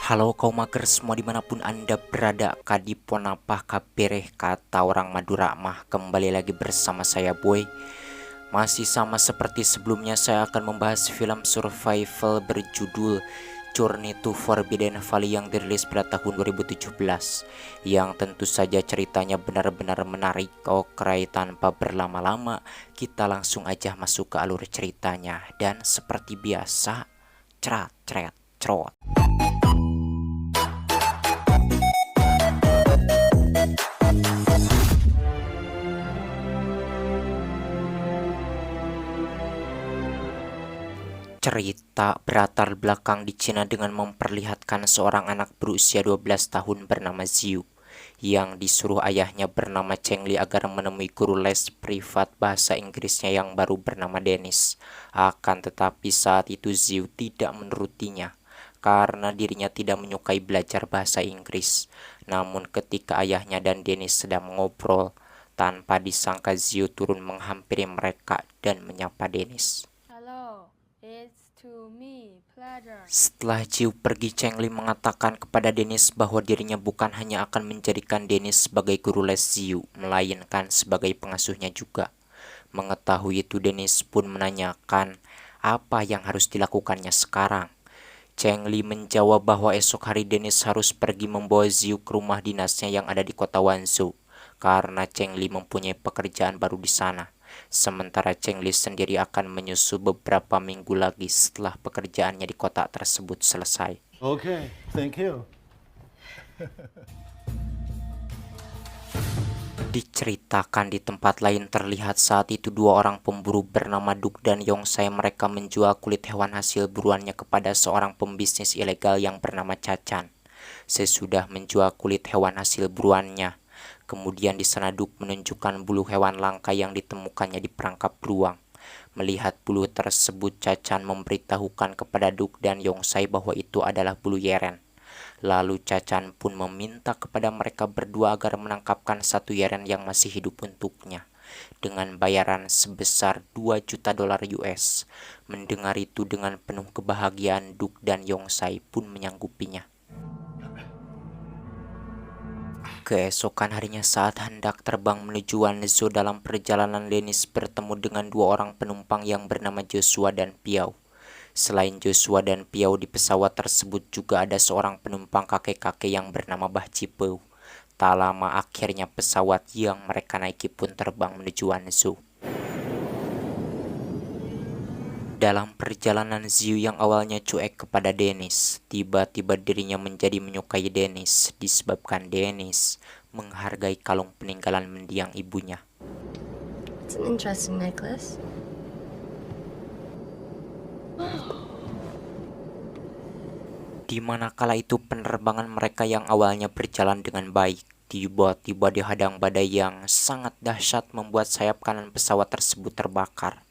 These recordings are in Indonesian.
Halo kaum mager semua dimanapun anda berada, kadipon apa kabareh kata orang Madura mah. Kembali lagi bersama saya Boy. Masih sama seperti sebelumnya, saya akan membahas film survival berjudul Journey to Forbidden Valley yang dirilis pada tahun 2017, yang tentu saja ceritanya benar-benar menarik. Oke, tanpa berlama-lama kita langsung aja masuk ke alur ceritanya. Dan seperti biasa, cerat ceret cerot. Cerita berlatar belakang di Cina dengan memperlihatkan seorang anak berusia 12 tahun bernama Ziu yang disuruh ayahnya bernama Cheng Li agar menemui guru les privat bahasa Inggrisnya yang baru bernama Dennis. Akan tetapi saat itu Ziu tidak menurutinya karena dirinya tidak menyukai belajar bahasa Inggris. Namun ketika ayahnya dan Dennis sedang mengobrol, tanpa disangka Ziu turun menghampiri mereka dan menyapa Dennis. Hello, it's to me pleasure. Setelah Jiu pergi, Cheng Li mengatakan kepada Dennis bahwa dirinya bukan hanya akan menjadikan Dennis sebagai guru les Ziu, melainkan sebagai pengasuhnya juga. Mengetahui itu, Dennis pun menanyakan apa yang harus dilakukannya sekarang. Cheng Li menjawab bahwa esok hari Dennis harus pergi membawa Ziu ke rumah dinasnya yang ada di kota Wanzhou, karena Cheng Li mempunyai pekerjaan baru di sana. Sementara Cheng Li sendiri akan menyusul beberapa minggu lagi setelah pekerjaannya di kota tersebut selesai. Okay, thank you. Diceritakan di tempat lain, terlihat saat itu dua orang pemburu bernama Duk dan Yongsai. Mereka menjual kulit hewan hasil buruannya kepada seorang pembisnis ilegal yang bernama Cacan. Sesudah menjual kulit hewan hasil buruannya, kemudian di sana Duk menunjukkan bulu hewan langka yang ditemukannya di perangkap beruang. Melihat bulu tersebut, Cacan memberitahukan kepada Duk dan Yongsai bahwa itu adalah bulu yeren. Lalu Cacan pun meminta kepada mereka berdua agar menangkapkan satu yeren yang masih hidup untuknya, dengan bayaran sebesar 2 juta dolar US. Mendengar itu dengan penuh kebahagiaan, Duk dan Yongsai pun menyanggupinya. Keesokan harinya saat hendak terbang menuju Wanzhou, dalam perjalanan Dennis bertemu dengan dua orang penumpang yang bernama Joshua dan Piao. Selain Joshua dan Piao, di pesawat tersebut juga ada seorang penumpang kakek-kakek yang bernama Bah Cipeu. Tak lama akhirnya pesawat yang mereka naiki pun terbang menuju Wanzhou. Dalam perjalanan, Ziu yang awalnya cuek kepada Dennis, tiba-tiba dirinya menjadi menyukai Dennis disebabkan Dennis menghargai kalung peninggalan mendiang ibunya. It's an interesting necklace. Di mana kala itu penerbangan mereka yang awalnya berjalan dengan baik, tiba-tiba dihadang badai yang sangat dahsyat membuat sayap kanan pesawat tersebut terbakar.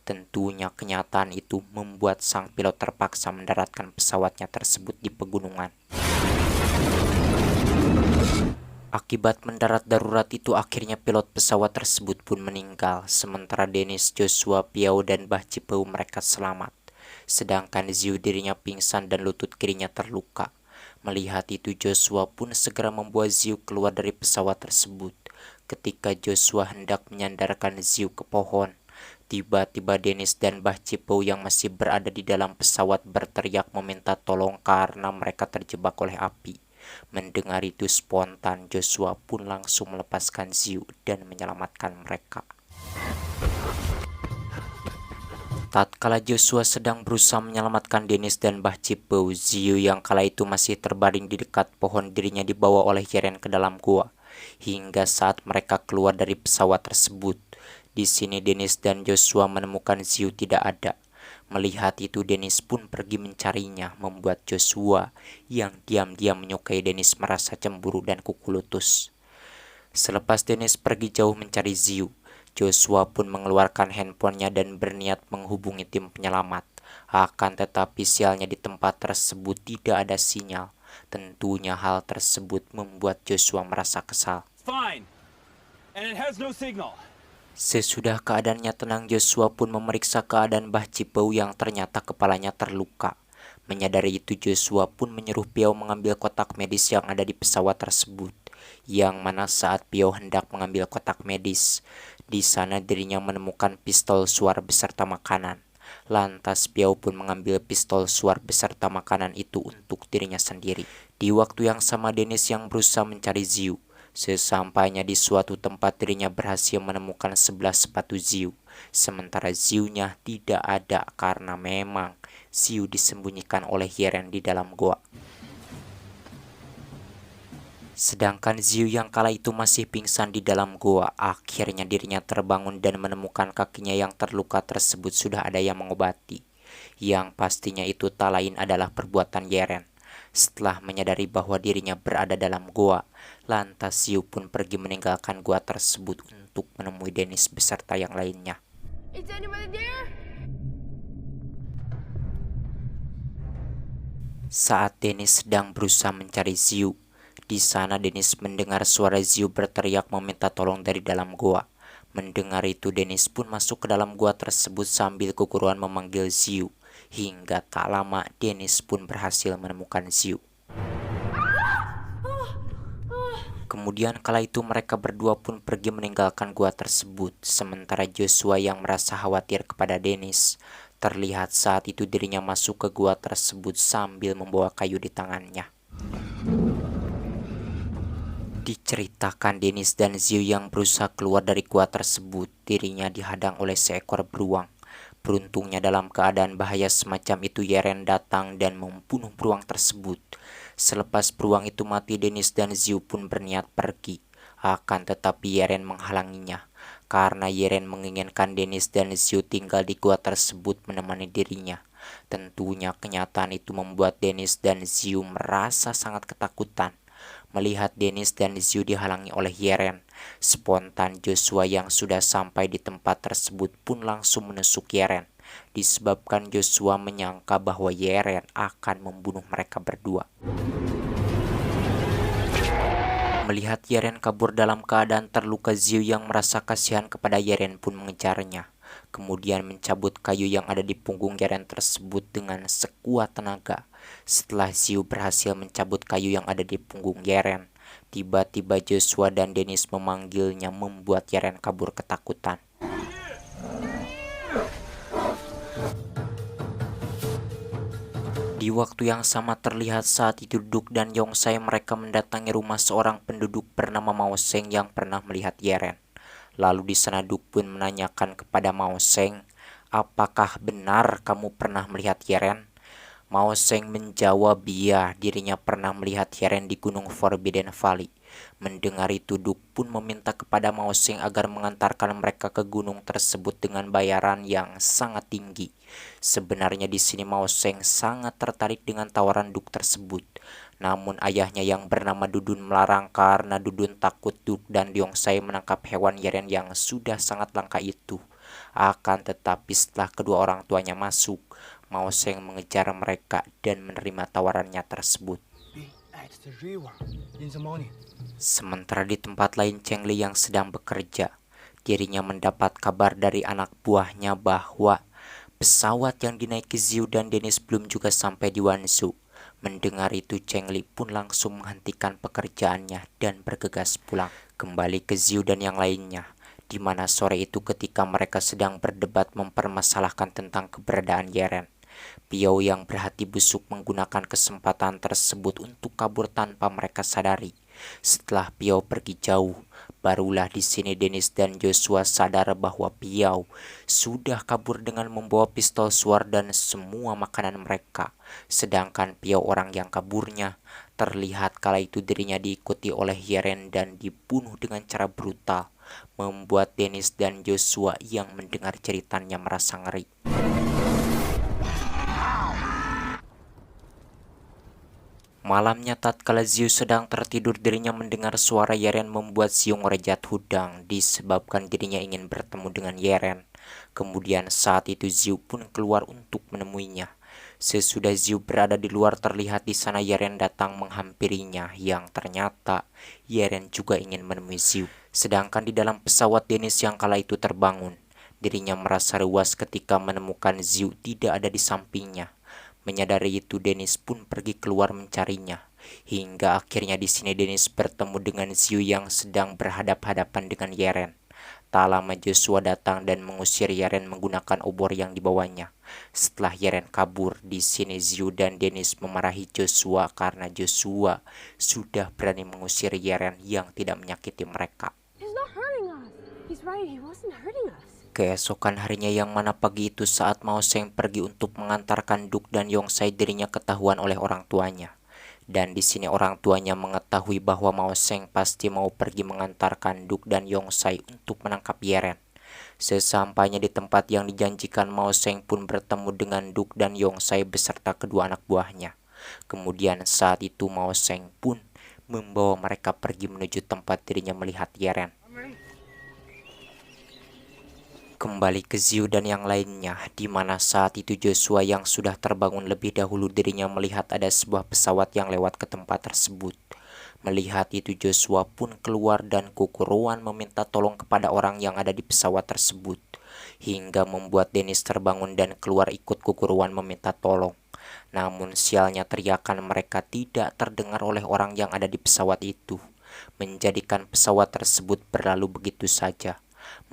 Tentunya kenyataan itu membuat sang pilot terpaksa mendaratkan pesawatnya tersebut di pegunungan. Akibat mendarat darurat itu, akhirnya pilot pesawat tersebut pun meninggal, sementara Dennis, Joshua, Piao, dan Bah Cipeu mereka selamat. Sedangkan Ziu dirinya pingsan dan lutut kirinya terluka. Melihat itu, Joshua pun segera membawa Ziu keluar dari pesawat tersebut. Ketika Joshua hendak menyandarkan Ziu ke pohon, tiba-tiba Dennis dan Bah Cipeu yang masih berada di dalam pesawat berteriak meminta tolong karena mereka terjebak oleh api. Mendengar itu spontan, Joshua pun langsung melepaskan Ziu dan menyelamatkan mereka. Tatkala Joshua sedang berusaha menyelamatkan Dennis dan Bah Cipeu, Ziu yang kala itu masih terbaring di dekat pohon dirinya dibawa oleh Yeren ke dalam gua. Hingga saat mereka keluar dari pesawat tersebut, di sini Dennis dan Joshua menemukan Ziu tidak ada. Melihat itu, Dennis pun pergi mencarinya, membuat Joshua yang diam-diam menyukai Dennis merasa cemburu dan kuku lutus. Selepas Dennis pergi jauh mencari Ziu, Joshua pun mengeluarkan handphonenya dan berniat menghubungi tim penyelamat. Akan tetapi sialnya di tempat tersebut tidak ada sinyal. Tentunya hal tersebut membuat Joshua merasa kesal. Fine. And it has no signal. Sesudah keadaannya tenang, Joshua pun memeriksa keadaan Bah Cipeu yang ternyata kepalanya terluka. Menyadari itu, Joshua pun menyuruh Piau mengambil kotak medis yang ada di pesawat tersebut. Yang mana saat Piau hendak mengambil kotak medis, di sana dirinya menemukan pistol suar beserta makanan. Lantas Piau pun mengambil pistol suar beserta makanan itu untuk dirinya sendiri. Di waktu yang sama, Dennis yang berusaha mencari Ziu. Sesampainya di suatu tempat, dirinya berhasil menemukan 11 sepatu Ziu. Sementara Ziu-nya tidak ada karena memang Ziu disembunyikan oleh Yeren di dalam goa. Sedangkan Ziu yang kala itu masih pingsan di dalam goa, akhirnya dirinya terbangun dan menemukan kakinya yang terluka tersebut sudah ada yang mengobati. Yang pastinya itu tak lain adalah perbuatan Yeren. Setelah menyadari bahwa dirinya berada dalam goa, lantas Ziu pun pergi meninggalkan goa tersebut untuk menemui Dennis beserta yang lainnya. Is anybody there? Saat Dennis sedang berusaha mencari Ziu, di sana Dennis mendengar suara Ziu berteriak meminta tolong dari dalam goa. Mendengar itu, Dennis pun masuk ke dalam goa tersebut sambil keguruan memanggil Ziu. Hingga tak lama, Dennis pun berhasil menemukan Ziu. Kemudian kala itu mereka berdua pun pergi meninggalkan gua tersebut. Sementara Joshua yang merasa khawatir kepada Dennis, terlihat saat itu dirinya masuk ke gua tersebut sambil membawa kayu di tangannya. Diceritakan Dennis dan Ziu yang berusaha keluar dari gua tersebut, dirinya dihadang oleh seekor beruang. Beruntungnya dalam keadaan bahaya semacam itu, Yeren datang dan membunuh beruang tersebut. Selepas beruang itu mati, Dennis dan Ziu pun berniat pergi. Akan tetapi Yeren menghalanginya, karena Yeren menginginkan Dennis dan Ziu tinggal di gua tersebut menemani dirinya. Tentunya kenyataan itu membuat Dennis dan Ziu merasa sangat ketakutan. Melihat Dennis dan Ziu dihalangi oleh Yeren, spontan Joshua yang sudah sampai di tempat tersebut pun langsung menusuk Yeren. Disebabkan Joshua menyangka bahwa Yeren akan membunuh mereka berdua. Melihat Yeren kabur dalam keadaan terluka, Ziu yang merasa kasihan kepada Yeren pun mengejarnya. Kemudian mencabut kayu yang ada di punggung Yeren tersebut dengan sekuat tenaga. Setelah Ziu berhasil mencabut kayu yang ada di punggung Yeren, tiba-tiba Joshua dan Dennis memanggilnya, membuat Yeren kabur ketakutan. Di waktu yang sama terlihat saat itu Duke dan Yongsai mereka mendatangi rumah seorang penduduk bernama Mao Sheng yang pernah melihat Yeren. Lalu di sana Duke pun menanyakan kepada Mao Sheng, "Apakah benar kamu pernah melihat Yeren?" Mao Sheng menjawab, "Iya, dirinya pernah melihat Yeren di Gunung Forbidden Valley." Mendengar itu, Duke pun meminta kepada Mao Sheng agar mengantarkan mereka ke gunung tersebut dengan bayaran yang sangat tinggi. Sebenarnya di sini Mao Sheng sangat tertarik dengan tawaran Duke tersebut. Namun ayahnya yang bernama Dudun melarang karena Dudun takut Duke dan Yongsai menangkap hewan Yeren yang sudah sangat langka itu. Akan tetapi setelah kedua orang tuanya masuk, Mao Sheng mengejar mereka dan menerima tawarannya tersebut. Sementara di tempat lain, Cheng Li yang sedang bekerja, dirinya mendapat kabar dari anak buahnya bahwa pesawat yang dinaiki Ziu dan Dennis belum juga sampai di Wanzhou. Mendengar itu, Cheng Li pun langsung menghentikan pekerjaannya dan bergegas pulang kembali ke Ziu dan yang lainnya. Di mana sore itu ketika mereka sedang berdebat mempermasalahkan tentang keberadaan Yeren, Piao yang berhati busuk menggunakan kesempatan tersebut untuk kabur tanpa mereka sadari. Setelah Piao pergi jauh, barulah di sini Dennis dan Joshua sadar bahwa Piao sudah kabur dengan membawa pistol suar dan semua makanan mereka. Sedangkan Piao orang yang kaburnya terlihat kala itu dirinya diikuti oleh Yeren dan dibunuh dengan cara brutal, membuat Dennis dan Joshua yang mendengar ceritanya merasa ngeri. Malamnya tatkala Ziu sedang tertidur, dirinya mendengar suara Yeren membuat Ziu merejat hudang disebabkan dirinya ingin bertemu dengan Yeren. Kemudian saat itu Ziu pun keluar untuk menemuinya. Sesudah Ziu berada di luar, terlihat di sana Yeren datang menghampirinya, yang ternyata Yeren juga ingin menemui Ziu. Sedangkan di dalam pesawat, Dennis yang kala itu terbangun. Dirinya merasa ruas ketika menemukan Ziu tidak ada di sampingnya. Menyadari itu, Dennis pun pergi keluar mencarinya. Hingga akhirnya di sini Dennis bertemu dengan Ziu yang sedang berhadap-hadapan dengan Yeren. Tak lama Joshua datang dan mengusir Yeren menggunakan obor yang dibawanya. Setelah Yeren kabur, di sini Ziu dan Dennis memarahi Joshua karena Joshua sudah berani mengusir Yeren yang tidak menyakiti mereka. He's not hurting us. He's right, he wasn't hurting us. Keesokan harinya yang mana pagi itu saat Mao Sheng pergi untuk mengantarkan Duke dan Yongzhai, dirinya ketahuan oleh orang tuanya. Dan di sini orang tuanya mengetahui bahwa Mao Sheng pasti mau pergi mengantarkan Duke dan Yongzhai untuk menangkap Yeren. Sesampainya di tempat yang dijanjikan, Mao Sheng pun bertemu dengan Duke dan Yongzhai beserta kedua anak buahnya. Kemudian saat itu Mao Sheng pun membawa mereka pergi menuju tempat dirinya melihat Yeren. Kembali ke Ziu dan yang lainnya, di mana saat itu Joshua yang sudah terbangun lebih dahulu, dirinya melihat ada sebuah pesawat yang lewat ke tempat tersebut. Melihat itu Joshua pun keluar dan Kukuruan meminta tolong kepada orang yang ada di pesawat tersebut. Hingga membuat Dennis terbangun dan keluar ikut Kukuruan meminta tolong. Namun sialnya teriakan mereka tidak terdengar oleh orang yang ada di pesawat itu, menjadikan pesawat tersebut berlalu begitu saja.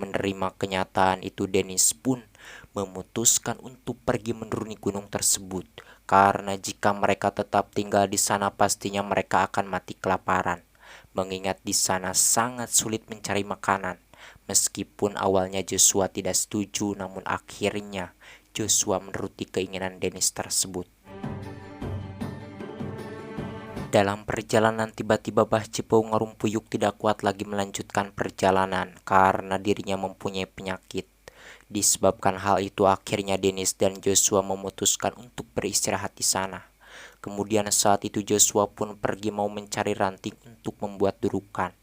Menerima kenyataan itu, Dennis pun memutuskan untuk pergi menuruni gunung tersebut, karena jika mereka tetap tinggal di sana pastinya mereka akan mati kelaparan, mengingat di sana sangat sulit mencari makanan. Meskipun awalnya Joshua tidak setuju, namun akhirnya Joshua menuruti keinginan Dennis tersebut. Dalam perjalanan tiba-tiba Bah Cipau Ngarumpuyuk tidak kuat lagi melanjutkan perjalanan karena dirinya mempunyai penyakit. Disebabkan hal itu akhirnya Dennis dan Joshua memutuskan untuk beristirahat di sana. Kemudian saat itu Joshua pun pergi mau mencari ranting untuk membuat dudukan.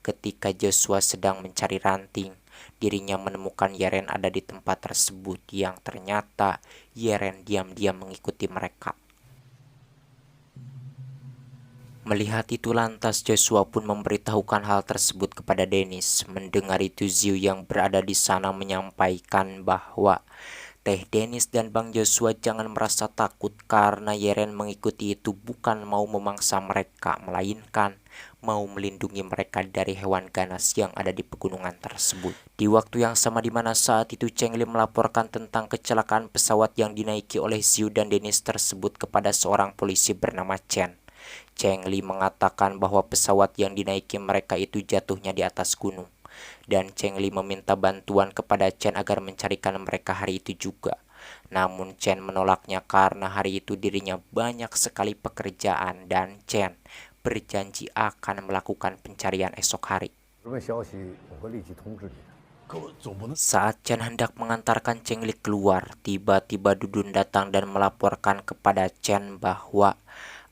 Ketika Joshua sedang mencari ranting, dirinya menemukan Yeren ada di tempat tersebut yang ternyata Yeren diam-diam mengikuti mereka. Melihat itu lantas Joshua pun memberitahukan hal tersebut kepada Dennis. Mendengar itu Ziu yang berada di sana menyampaikan bahwa Teh Dennis dan Bang Joshua jangan merasa takut karena Yeren mengikuti itu bukan mau memangsa mereka, melainkan mau melindungi mereka dari hewan ganas yang ada di pegunungan tersebut. Di waktu yang sama di mana saat itu Cheng Li melaporkan tentang kecelakaan pesawat yang dinaiki oleh Ziu dan Dennis tersebut kepada seorang polisi bernama Chen. Cheng Li mengatakan bahwa pesawat yang dinaiki mereka itu jatuhnya di atas gunung. Dan Cheng Li meminta bantuan kepada Chen agar mencarikan mereka hari itu juga. Namun Chen menolaknya karena hari itu dirinya banyak sekali pekerjaan dan Chen berjanji akan melakukan pencarian esok hari. Saat Chen hendak mengantarkan Cheng Li keluar, tiba-tiba Dudun datang dan melaporkan kepada Chen bahwa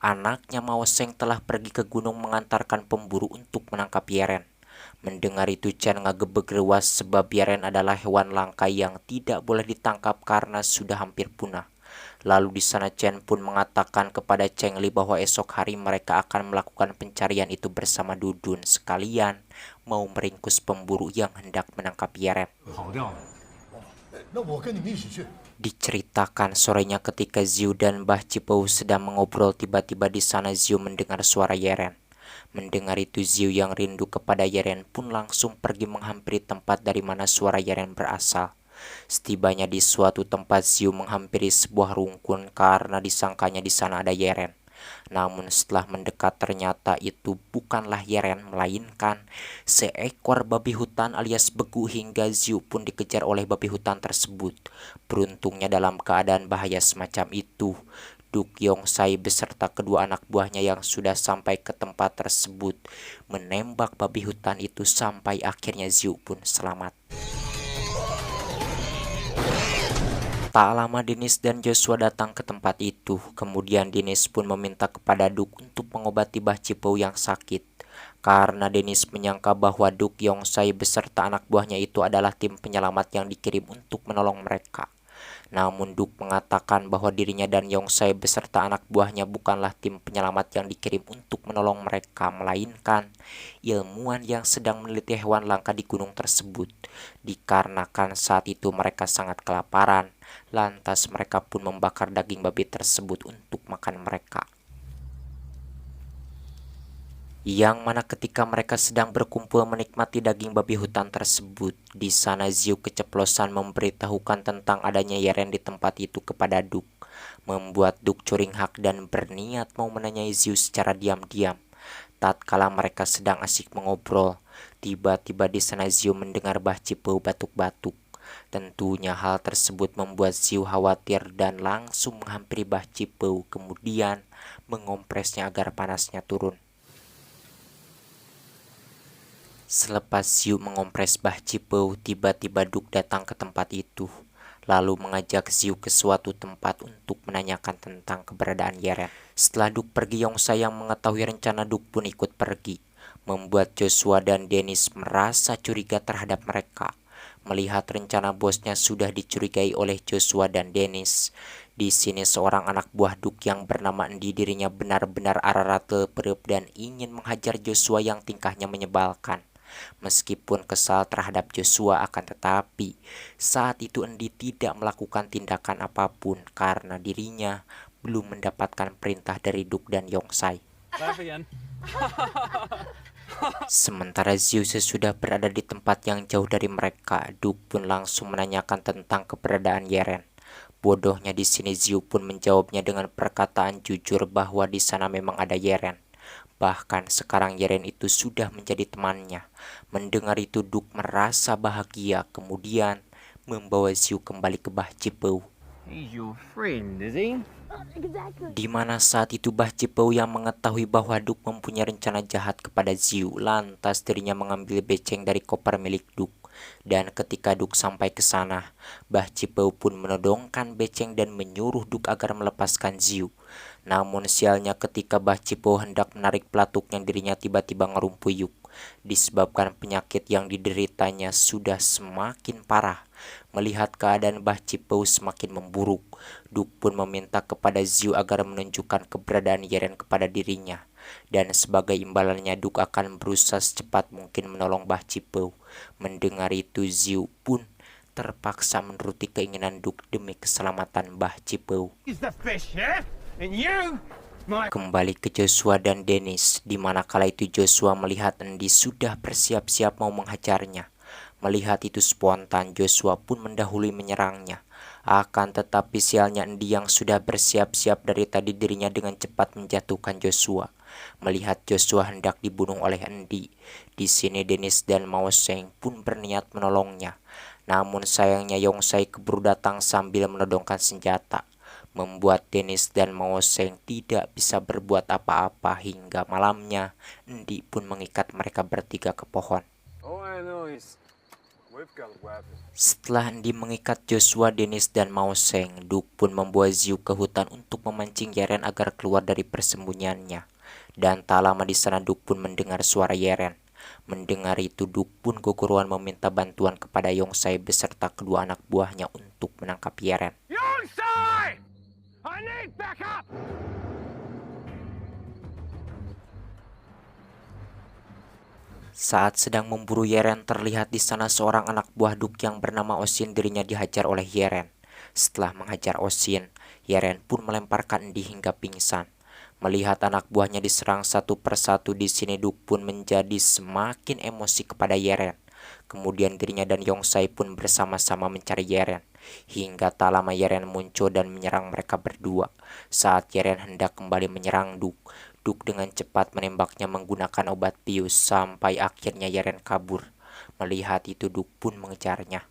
anaknya Mao Sheng telah pergi ke gunung mengantarkan pemburu untuk menangkap Yeren. Mendengar itu Chen ngagebeg rewas sebab Yeren adalah hewan langka yang tidak boleh ditangkap karena sudah hampir punah. Lalu di sana Chen pun mengatakan kepada Cheng Li bahwa esok hari mereka akan melakukan pencarian itu bersama Dudun, sekalian mau meringkus pemburu yang hendak menangkap Yeren. Diceritakan sorenya ketika Ziu dan Bah Cipau sedang mengobrol, tiba-tiba di sana Ziu mendengar suara Yeren. Mendengar itu Ziu yang rindu kepada Yeren pun langsung pergi menghampiri tempat dari mana suara Yeren berasal. Setibanya di suatu tempat Ziu menghampiri sebuah rungkun karena disangkanya di sana ada Yeren. Namun setelah mendekat ternyata itu bukanlah Yeren melainkan seekor babi hutan alias begu, hingga Ziu pun dikejar oleh babi hutan tersebut. Beruntungnya dalam keadaan bahaya semacam itu, Duke Yongzhai beserta kedua anak buahnya yang sudah sampai ke tempat tersebut menembak babi hutan itu sampai akhirnya Ziu pun selamat. Tak lama Dennis dan Joshua datang ke tempat itu. Kemudian Dennis pun meminta kepada Duke untuk mengobati Bah Cipau yang sakit. Karena Dennis menyangka bahwa Duke Yongzhai beserta anak buahnya itu adalah tim penyelamat yang dikirim untuk menolong mereka. Namun Duk mengatakan bahwa dirinya dan Yongsai beserta anak buahnya bukanlah tim penyelamat yang dikirim untuk menolong mereka, melainkan ilmuwan yang sedang meneliti hewan langka di gunung tersebut. Dikarenakan saat itu mereka sangat kelaparan, lantas mereka pun membakar daging babi tersebut untuk makan mereka. Yang mana ketika mereka sedang berkumpul menikmati daging babi hutan tersebut, di sana Ziu keceplosan memberitahukan tentang adanya Yeren di tempat itu kepada Duk, membuat Duk curinghak dan berniat mau menanyai Ziu secara diam-diam. Tatkala mereka sedang asik mengobrol, tiba-tiba di sana Ziu mendengar Bah Cipeu batuk-batuk. Tentunya hal tersebut membuat Ziu khawatir dan langsung menghampiri Bah Cipeu, kemudian mengompresnya agar panasnya turun. Selepas Ziu mengompres Bah Cipeu, tiba-tiba Duk datang ke tempat itu, lalu mengajak Ziu ke suatu tempat untuk menanyakan tentang keberadaan Yeren. Setelah Duk pergi, Yongsai yang mengetahui rencana Duk pun ikut pergi, membuat Joshua dan Dennis merasa curiga terhadap mereka. Melihat rencana bosnya sudah dicurigai oleh Joshua dan Dennis, di sini seorang anak buah Duk yang bernama Endi dirinya benar-benar araratel perep dan ingin menghajar Joshua yang tingkahnya menyebalkan. Meskipun kesal terhadap Joshua, akan tetapi saat itu Endi tidak melakukan tindakan apapun karena dirinya belum mendapatkan perintah dari Duk dan Yongsai. Laugh again. Sementara Ziu sesudah berada di tempat yang jauh dari mereka, Duk pun langsung menanyakan tentang keberadaan Yeren. Bodohnya di sini Ziu pun menjawabnya dengan perkataan jujur bahwa di sana memang ada Yeren. Bahkan sekarang Yeren itu sudah menjadi temannya. Mendengar itu Duk merasa bahagia, kemudian membawa Ziu kembali ke Bah Cipeu. He's your friend, is he? Di mana saat itu Bah Cipeu yang mengetahui bahwa Duk mempunyai rencana jahat kepada Ziu, lantas dirinya mengambil beceng dari koper milik Duk. Dan ketika Duk sampai ke sana, Bah Cipeu pun menodongkan beceng dan menyuruh Duk agar melepaskan Ziu. Namun sialnya ketika Bah Cipeu hendak menarik pelatuknya, dirinya tiba-tiba ngerumpuyuk. Disebabkan penyakit yang dideritanya sudah semakin parah. Melihat keadaan Bah Cipeu semakin memburuk, Duk pun meminta kepada Ziu agar menunjukkan keberadaan Yeren kepada dirinya. Dan sebagai imbalannya Duk akan berusaha secepat mungkin menolong Bah Cipeu. Mendengar itu Ziu pun terpaksa menuruti keinginan Duk demi keselamatan Bah Cipeu. He's the fish, yeah? And you, my... Kembali ke Joshua dan Dennis, di mana kala itu Joshua melihat Endi sudah bersiap-siap mau menghajarnya. Melihat itu spontan, Joshua pun mendahului menyerangnya. Akan tetapi sialnya Endi yang sudah bersiap-siap dari tadi, dirinya dengan cepat menjatuhkan Joshua. Melihat Joshua hendak dibunuh oleh Endi, di sini Dennis dan Mao Sheng pun berniat menolongnya. Namun sayangnya Yongsai keburu datang sambil menodongkan senjata, membuat Dennis dan Mao Sheng tidak bisa berbuat apa-apa hingga malamnya Endi pun mengikat mereka bertiga ke pohon. All I know is we've got weapons. Setelah Endi mengikat Joshua, Dennis dan Mao Sheng, Duk pun membawa Ziu ke hutan untuk memancing Yeren agar keluar dari persembunyiannya. Dan tak lama di sana Duk pun mendengar suara Yeren. Mendengar itu Duk pun gogorohan meminta bantuan kepada Yongsai beserta kedua anak buahnya untuk menangkap Yeren. Yongsai! I need backup! Saat sedang memburu Yeren, terlihat di sana seorang anak buah Duk yang bernama Oshin, dirinya dihajar oleh Yeren. Setelah menghajar Oshin, Yeren pun melemparkan Endi hingga pingsan. Melihat anak buahnya diserang satu persatu, di sini Duk pun menjadi semakin emosi kepada Yeren. Kemudian dirinya dan Yongsai pun bersama-sama mencari Yeren. Hingga tak lama Yeren muncul dan menyerang mereka berdua. Saat Yeren hendak kembali menyerang Duk, Duk dengan cepat menembaknya menggunakan obat bius sampai akhirnya Yeren kabur. Melihat itu Duk pun mengejarnya.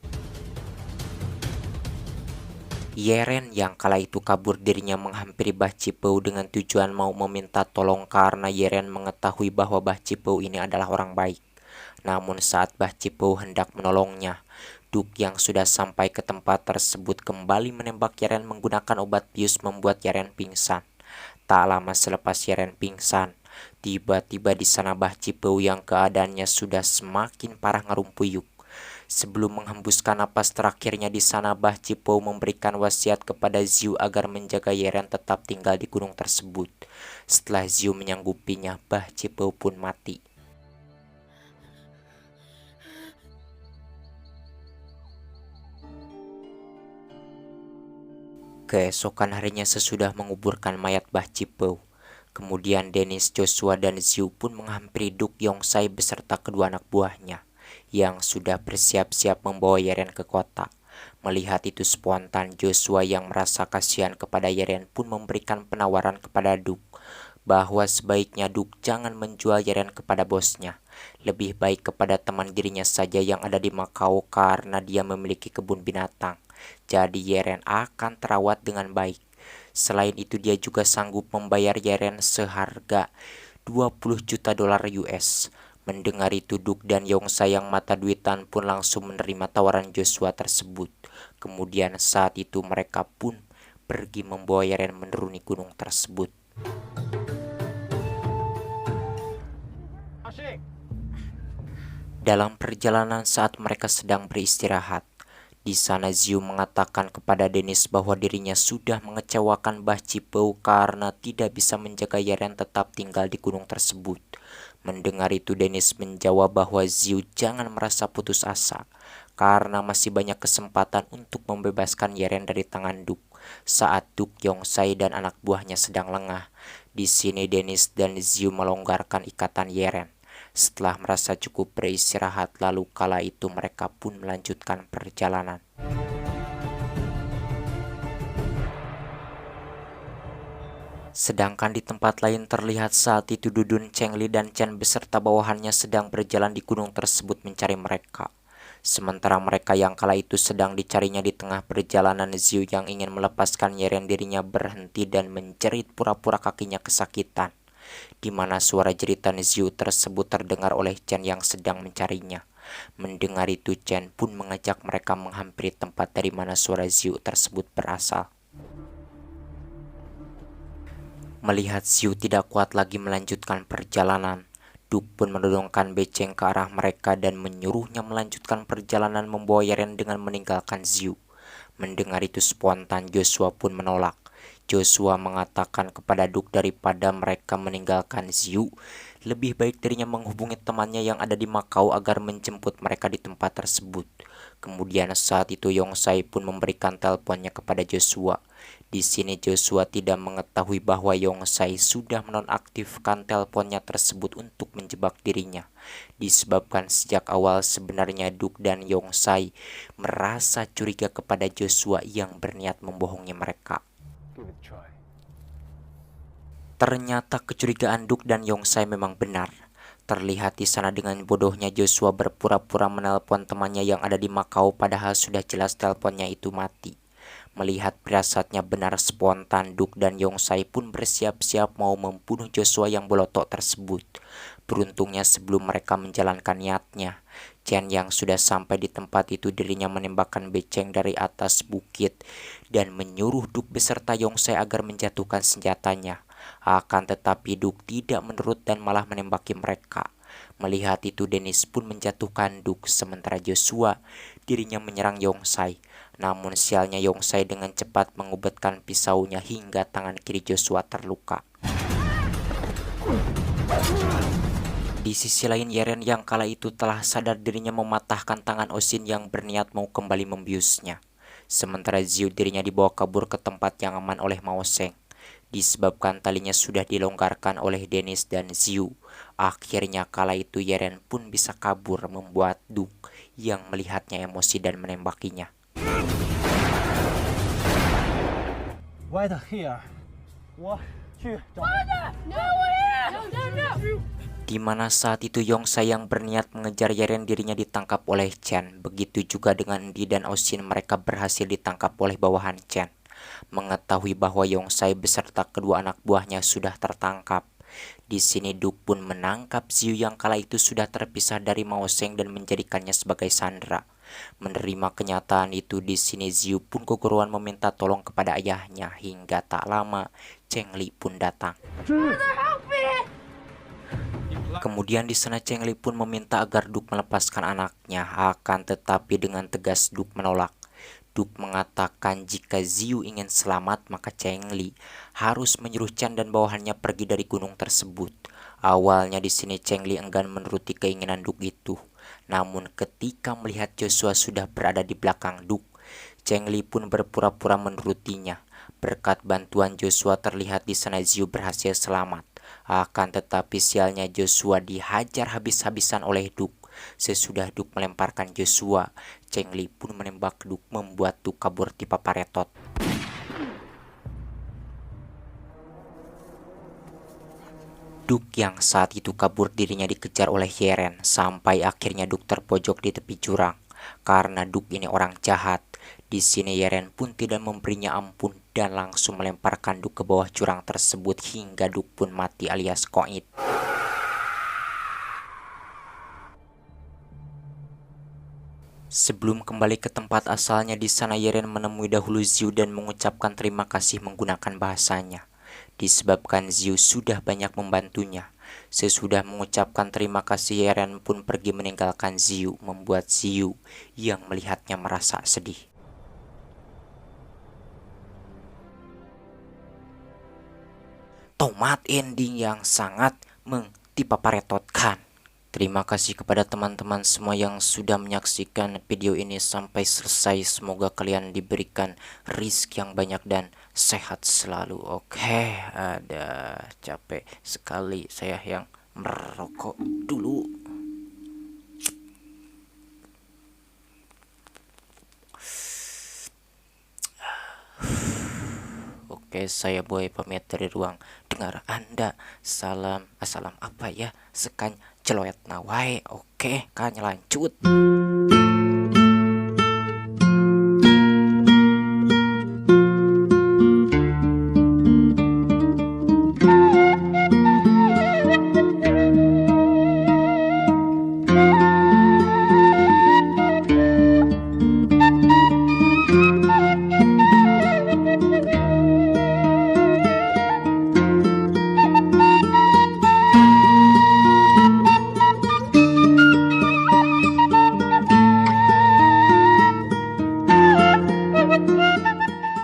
Yeren yang kala itu kabur, dirinya menghampiri Bah Cipeu dengan tujuan mau meminta tolong karena Yeren mengetahui bahwa Bah Cipeu ini adalah orang baik. Namun saat Bah Cipeu hendak menolongnya, Duk yang sudah sampai ke tempat tersebut kembali menembak Yeren menggunakan obat bius membuat Yeren pingsan. Tak lama selepas Yeren pingsan, tiba-tiba di sana Bah Cipeu yang keadaannya sudah semakin parah ngerumpuyuk. Sebelum menghembuskan napas terakhirnya di sana, Bah Cipou memberikan wasiat kepada Ziu agar menjaga Yeren tetap tinggal di gunung tersebut. Setelah Ziu menyanggupinya, Bah Cipou pun mati. Keesokan harinya sesudah menguburkan mayat Bah Cipou, kemudian Dennis, Joshua, dan Ziu pun menghampiri Duk Yongsai beserta kedua anak buahnya yang sudah bersiap-siap membawa Yeren ke kota. Melihat itu spontan, Joshua yang merasa kasihan kepada Yeren pun memberikan penawaran kepada Duk bahwa sebaiknya Duk jangan menjual Yeren kepada bosnya. Lebih baik kepada teman dirinya saja yang ada di Makau karena dia memiliki kebun binatang. Jadi Yeren akan terawat dengan baik. Selain itu dia juga sanggup membayar Yeren seharga 20 juta dolar US. Mendengar itu Duk dan Yongsai yang mata duitan pun langsung menerima tawaran Joshua tersebut. Kemudian saat itu mereka pun pergi membawa Yeren menuruni gunung tersebut. Dalam perjalanan saat mereka sedang beristirahat, di sana Ziu mengatakan kepada Dennis bahwa dirinya sudah mengecewakan Bah Cipou karena tidak bisa menjaga Yeren tetap tinggal di gunung tersebut. Mendengar itu Dennis menjawab bahwa Ziu jangan merasa putus asa karena masih banyak kesempatan untuk membebaskan Yeren dari tangan Duk saat Duk Yongsai dan anak buahnya sedang lengah. Di sini Dennis dan Ziu melonggarkan ikatan Yeren. Setelah merasa cukup beristirahat, lalu kala itu mereka pun melanjutkan perjalanan. Sedangkan di tempat lain terlihat saat itu Dudun, Chengli, dan Chen beserta bawahannya sedang berjalan di gunung tersebut mencari mereka. Sementara mereka yang kala itu sedang dicarinya di tengah perjalanan, Ziu yang ingin melepaskan Yeren dirinya berhenti dan menjerit pura-pura kakinya kesakitan. Di mana suara jeritan Ziu tersebut terdengar oleh Chen yang sedang mencarinya. Mendengar itu Chen pun mengajak mereka menghampiri tempat dari mana suara Ziu tersebut berasal. Melihat Ziu tidak kuat lagi melanjutkan perjalanan, Duk pun menodongkan beceng ke arah mereka dan menyuruhnya melanjutkan perjalanan membawa Yeren dengan meninggalkan Ziu. Mendengar itu spontan Joshua pun menolak. Joshua mengatakan kepada Duk daripada mereka meninggalkan Ziu, lebih baik dirinya menghubungi temannya yang ada di Makau agar menjemput mereka di tempat tersebut. Kemudian saat itu Yongsai pun memberikan teleponnya kepada Joshua. Di sini Joshua tidak mengetahui bahwa Yongsai sudah menonaktifkan teleponnya tersebut untuk menjebak dirinya. Disebabkan sejak awal sebenarnya Duk dan Yongsai merasa curiga kepada Joshua yang berniat membohongi mereka. Give it a try. Ternyata kecurigaan Duk dan Yongsai memang benar. Terlihat di sana dengan bodohnya Joshua berpura-pura menelpon temannya yang ada di Makau padahal sudah jelas teleponnya itu mati. Melihat firasatnya benar, spontan Duk dan Yongsai pun bersiap-siap mau membunuh Joshua yang bolotok tersebut. Beruntungnya sebelum mereka menjalankan niatnya, Chen yang sudah sampai di tempat itu dirinya menembakkan beceng dari atas bukit dan menyuruh Duk beserta Yongsai agar menjatuhkan senjatanya. Akan tetapi Duk tidak menurut dan malah menembaki mereka. Melihat itu Dennis pun menjatuhkan Duk sementara Joshua dirinya menyerang Yongsai. Namun sialnya Yongsai dengan cepat mengubatkan pisaunya hingga tangan kiri Joshua terluka. Di sisi lain Yeren yang kala itu telah sadar dirinya mematahkan tangan Osin yang berniat mau kembali membiusnya. Sementara Ziu dirinya dibawa kabur ke tempat yang aman oleh Mao Seng. Disebabkan talinya sudah dilonggarkan oleh Dennis dan Ziu, akhirnya kala itu Yeren pun bisa kabur membuat Duk yang melihatnya emosi dan menembakinya. Why the here? 我去找。 Di mana saat itu Yongsai yang berniat mengejar Yeren dirinya ditangkap oleh Chen. Begitu juga dengan Di dan Osin, mereka berhasil ditangkap oleh bawahan Chen. Mengetahui bahwa Yongsai beserta kedua anak buahnya sudah tertangkap. Di sini Duk pun menangkap Ziu yang kala itu sudah terpisah dari Mao Seng dan menjadikannya sebagai sandera. Menerima kenyataan itu, di sini Ziu pun keguruan meminta tolong kepada ayahnya hingga tak lama Chengli pun datang. Kemudian di sana Cheng Li pun meminta agar Duk melepaskan anaknya, akan tetapi dengan tegas Duk menolak. Duk mengatakan jika Ziyu ingin selamat maka Cheng Li harus menyuruh Chan dan bawahannya pergi dari gunung tersebut. Awalnya di sini Cheng Li enggan menuruti keinginan Duk itu. Namun ketika melihat Joshua sudah berada di belakang Duk, Cheng Li pun berpura-pura menurutinya. Berkat bantuan Joshua terlihat di sana Ziyu berhasil selamat. Akan tetapi sialnya Joshua dihajar habis-habisan oleh Duk. Sesudah Duk melemparkan Joshua, Cheng Li pun menembak Duk membuat Duk kabur di paparetot. Duk yang saat itu kabur dirinya dikejar oleh Yeren sampai akhirnya Duk terpojok di tepi jurang. Karena Duk ini orang jahat, di sini Yeren pun tidak memberinya ampun dan langsung melemparkan Duk ke bawah jurang tersebut hingga Duk pun mati alias koit. Sebelum kembali ke tempat asalnya di sana Yeren menemui dahulu Ziyu dan mengucapkan terima kasih menggunakan bahasanya. Disebabkan Ziyu sudah banyak membantunya. Sesudah mengucapkan terima kasih Yeren pun pergi meninggalkan Ziyu, membuat Ziyu yang melihatnya merasa sedih. Tomat ending yang sangat mengtipaparetotkan. Terima kasih kepada teman-teman semua yang sudah menyaksikan video ini sampai selesai. Semoga kalian diberikan rezeki yang banyak dan sehat selalu. Oke, ada capek sekali saya yang merokok dulu. Oke, saya Boy pamit dari ruang dengar Anda. Assalam apa ya? Sekan celoet nawai. Oke, kan lanjut.